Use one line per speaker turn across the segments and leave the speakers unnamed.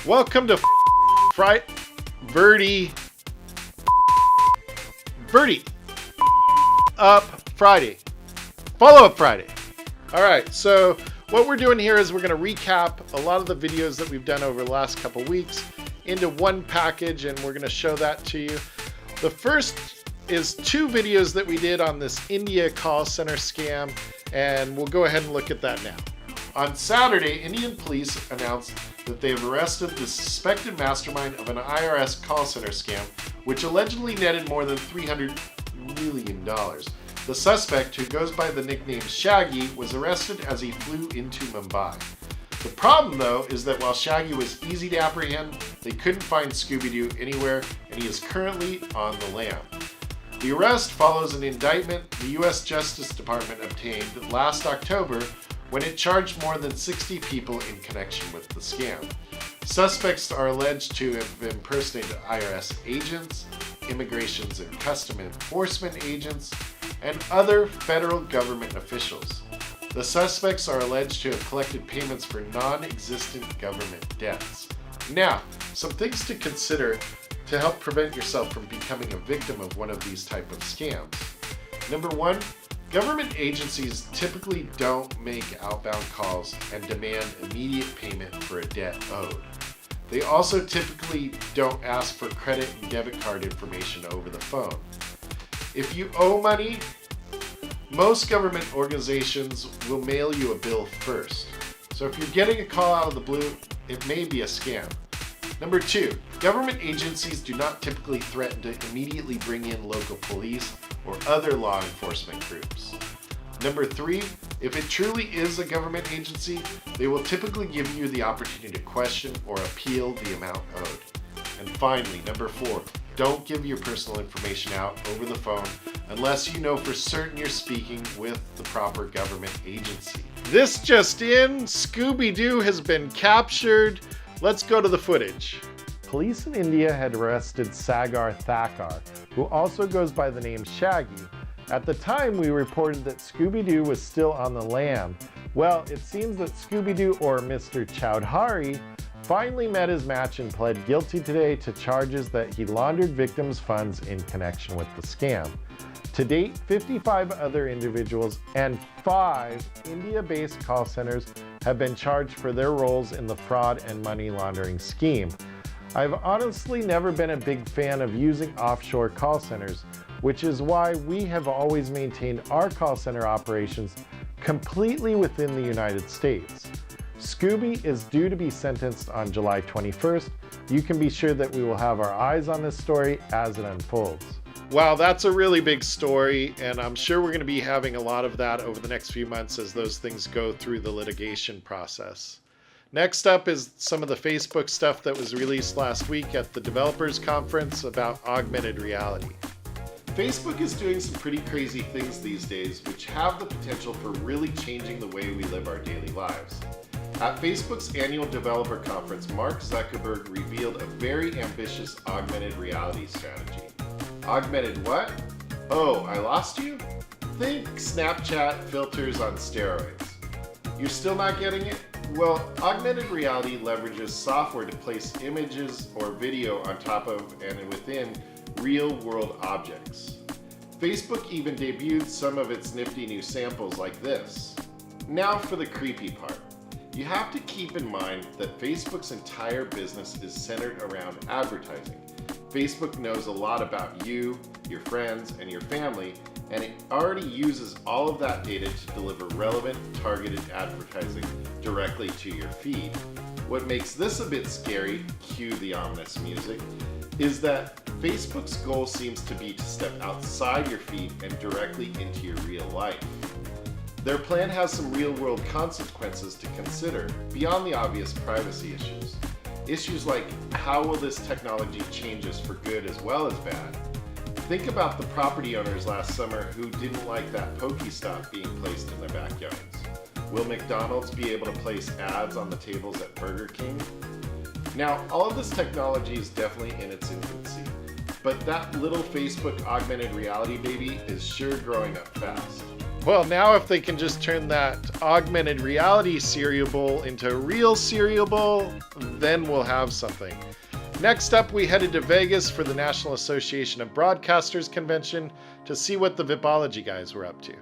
Welcome to Verdi Up Friday. Follow-up Friday. All right, so what we're doing here is we're going to recap a lot of the videos that we've done over the last couple weeks into one package, and we're going to show that to you. The first is 2 videos that we did on this India call center scam, and we'll go ahead and look at that now. On Saturday, Indian police announced that they have arrested the suspected mastermind of an IRS call center scam, which allegedly netted more than $300 million. The suspect, who goes by the nickname Shaggy, was arrested as he flew into Mumbai. The problem, though, is that while Shaggy was easy to apprehend, they couldn't find Scooby Doo anywhere, and he is currently on the lam. The arrest follows an indictment the U.S. Justice Department obtained last October when it charged more than 60 people in connection with the scam. Suspects are alleged to have impersonated IRS agents, Immigrations and Customs Enforcement agents, and other federal government officials. The suspects are alleged to have collected payments for non-existent government debts. Now, some things to consider to help prevent yourself from becoming a victim of one of these type of scams. Number 1, government agencies typically don't make outbound calls and demand immediate payment for a debt owed. They also typically don't ask for credit and debit card information over the phone. If you owe money, most government organizations will mail you a bill first. So if you're getting a call out of the blue, it may be a scam. Number 2, government agencies do not typically threaten to immediately bring in local police or other law enforcement groups. Number 3, if it truly is a government agency, they will typically give you the opportunity to question or appeal the amount owed. And finally, number 4, don't give your personal information out over the phone unless you know for certain you're speaking with the proper government agency. This just in, Scooby Doo has been captured. Let's go to the footage. Police in India had arrested Sagar Thakkar, who also goes by the name Shaggy. At the time, we reported that Scooby Doo was still on the lam. Well, it seems that Scooby Doo, or Mr. Chowdhury, finally met his match and pled guilty today to charges that he laundered victims' funds in connection with the scam. To date, 55 other individuals and 5 India-based call centers have been charged for their roles in the fraud and money laundering scheme. I've honestly never been a big fan of using offshore call centers, which is why we have always maintained our call center operations completely within the United States. Scooby is due to be sentenced on July 21st. You can be sure that we will have our eyes on this story as it unfolds. Wow, that's a really big story, and I'm sure we're going to be having a lot of that over the next few months as those things go through the litigation process. Next up is some of the Facebook stuff that was released last week at the developers conference about augmented reality. Facebook is doing some pretty crazy things these days which have the potential for really changing the way we live our daily lives. At Facebook's annual developer conference, Mark Zuckerberg revealed a very ambitious augmented reality strategy. Augmented what? Oh, I lost you? Think Snapchat filters on steroids. You're still not getting it? Well, augmented reality leverages software to place images or video on top of and within real-world objects. Facebook even debuted some of its nifty new samples like this. Now for the creepy part. You have to keep in mind that Facebook's entire business is centered around advertising. Facebook knows a lot about you, your friends, and your family, and it already uses all of that data to deliver relevant, targeted advertising directly to your feed. What makes this a bit scary, cue the ominous music, is that Facebook's goal seems to be to step outside your feed and directly into your real life. Their plan has some real-world consequences to consider beyond the obvious privacy issues. Issues like, how will this technology change us for good as well as bad? Think about the property owners last summer who didn't like that Pokestop being placed in their backyards. Will McDonald's be able to place ads on the tables at Burger King? Now, all of this technology is definitely in its infancy, but that little Facebook augmented reality baby is sure growing up fast. Well, now if they can just turn that augmented reality cereal bowl into a real cereal bowl, then we'll have something. Next up, we headed to Vegas for the National Association of Broadcasters convention to see what the Vipology guys were up to.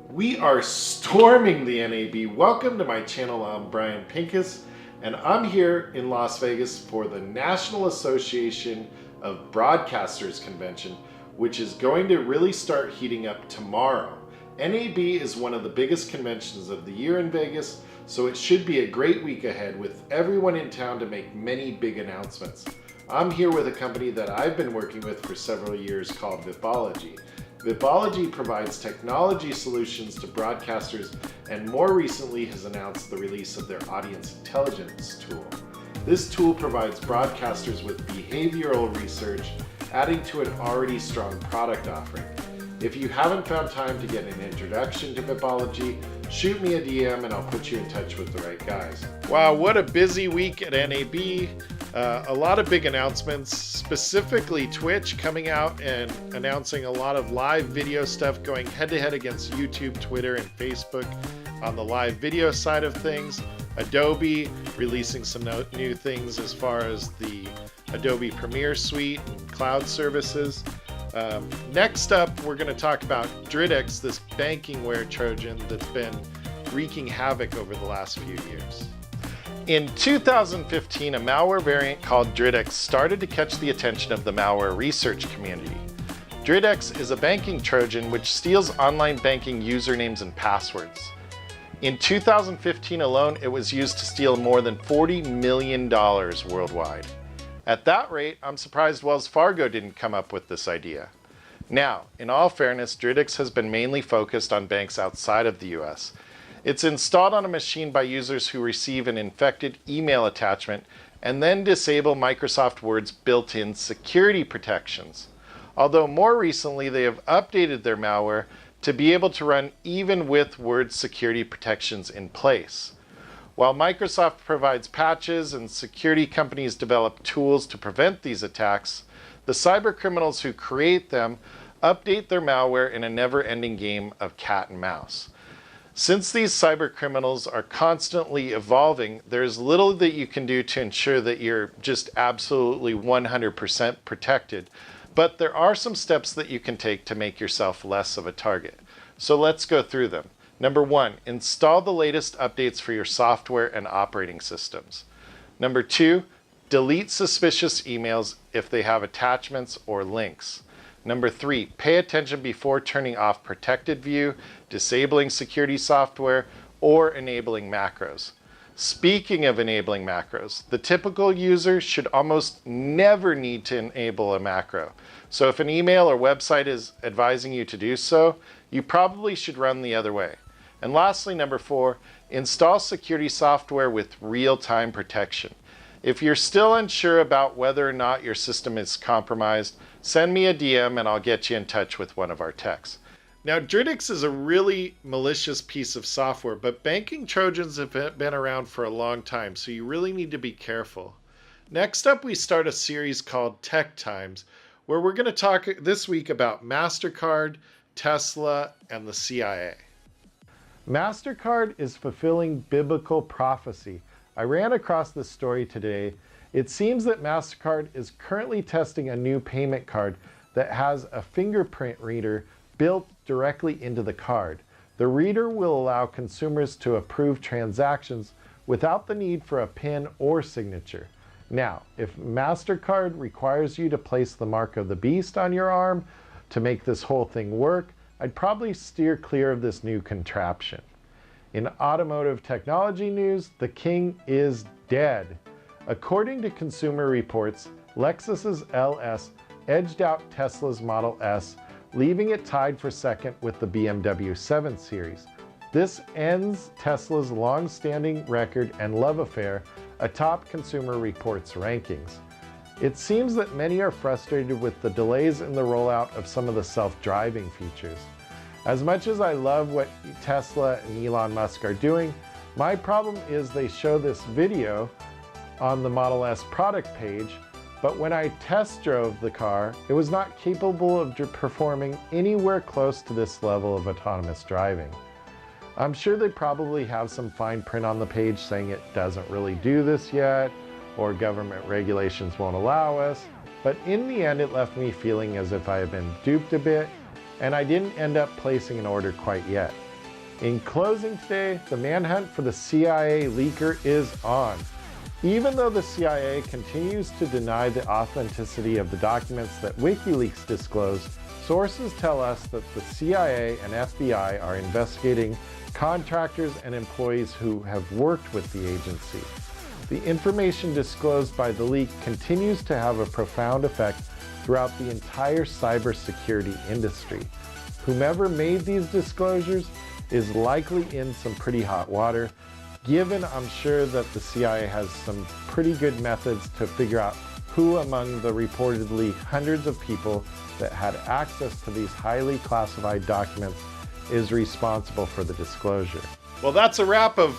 We are storming the NAB. Welcome to my channel. I'm Brian Pinkus, and I'm here in Las Vegas for the National Association of Broadcasters convention, which is going to really start heating up tomorrow. NAB is one of the biggest conventions of the year in Vegas, so it should be a great week ahead with everyone in town to make many big announcements. I'm here with a company that I've been working with for several years called Vipology. Vipology provides technology solutions to broadcasters and more recently has announced the release of their audience intelligence tool. This tool provides broadcasters with behavioral research, adding to an already strong product offering. If you haven't found time to get an introduction to Vipology, shoot me a DM and I'll put you in touch with the right guys. Wow, what a busy week at NAB. A lot of big announcements, specifically Twitch coming out and announcing a lot of live video stuff going head-to-head against YouTube, Twitter, and Facebook on the live video side of things. Adobe releasing some new things as far as the Adobe Premiere Suite and cloud services. Next up, we're going to talk about Ridic, this bankingware Trojan that's been wreaking havoc over the last few years. In 2015, a malware variant called Ridic started to catch the attention of the malware research community. Ridic is a banking Trojan which steals online banking usernames and passwords. In 2015 alone, it was used to steal more than $40 million worldwide. At that rate, I'm surprised Wells Fargo didn't come up with this idea. Now, in all fairness, Ridic has been mainly focused on banks outside of the US. It's installed on a machine by users who receive an infected email attachment and then disable Microsoft Word's built-in security protections. Although more recently they have updated their malware to be able to run even with Word's security protections in place. While Microsoft provides patches and security companies develop tools to prevent these attacks, the cyber criminals who create them update their malware in a never-ending game of cat and mouse. Since these cyber criminals are constantly evolving, there's little that you can do to ensure that you're just absolutely 100% protected, but there are some steps that you can take to make yourself less of a target. So let's go through them. Number 1, install the latest updates for your software and operating systems. Number 2, delete suspicious emails if they have attachments or links. Number 3, pay attention before turning off protected view, disabling security software, or enabling macros. Speaking of enabling macros, the typical user should almost never need to enable a macro. So if an email or website is advising you to do so, you probably should run the other way. And lastly, number 4, install security software with real-time protection. If you're still unsure about whether or not your system is compromised, send me a DM and I'll get you in touch with one of our techs. Now, Ridic is a really malicious piece of software, but banking Trojans have been around for a long time, so you really need to be careful. Next up, we start a series called Tech Times, where we're going to talk this week about MasterCard, Tesla, and the CIA. MasterCard is fulfilling biblical prophecy. I ran across this story today. It seems that MasterCard is currently testing a new payment card that has a fingerprint reader built directly into the card. The reader will allow consumers to approve transactions without the need for a PIN or signature. Now, if MasterCard requires you to place the mark of the beast on your arm to make this whole thing work, I'd probably steer clear of this new contraption. In automotive technology news, the king is dead. According to Consumer Reports, Lexus's LS edged out Tesla's Model S, leaving it tied for second with the BMW 7 Series. This ends Tesla's long-standing record and love affair atop Consumer Reports rankings. It seems that many are frustrated with the delays in the rollout of some of the self-driving features. As much as I love what Tesla and Elon Musk are doing, my problem is they show this video on the Model S product page but when I test drove the car, it was not capable of performing anywhere close to this level of autonomous driving. I'm sure they probably have some fine print on the page saying it doesn't really do this yet, or government regulations won't allow us, but in the end it left me feeling as if I had been duped a bit, and I didn't end up placing an order quite yet. In closing today, the manhunt for the CIA leaker is on. Even though the CIA continues to deny the authenticity of the documents that WikiLeaks disclosed, sources tell us that the CIA and FBI are investigating contractors and employees who have worked with the agency. The information disclosed by the leak continues to have a profound effect throughout the entire cybersecurity industry. Whomever made these disclosures is likely in some pretty hot water, given I'm sure that the CIA has some pretty good methods to figure out who among the reportedly hundreds of people that had access to these highly classified documents is responsible for the disclosure. Well, that's a wrap of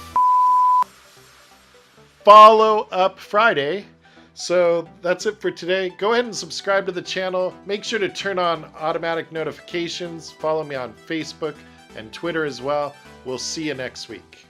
Follow Up Friday. So that's it for today. Go ahead and subscribe to the channel. Make sure to turn on automatic notifications. Follow me on Facebook and Twitter as well. We'll see you next week.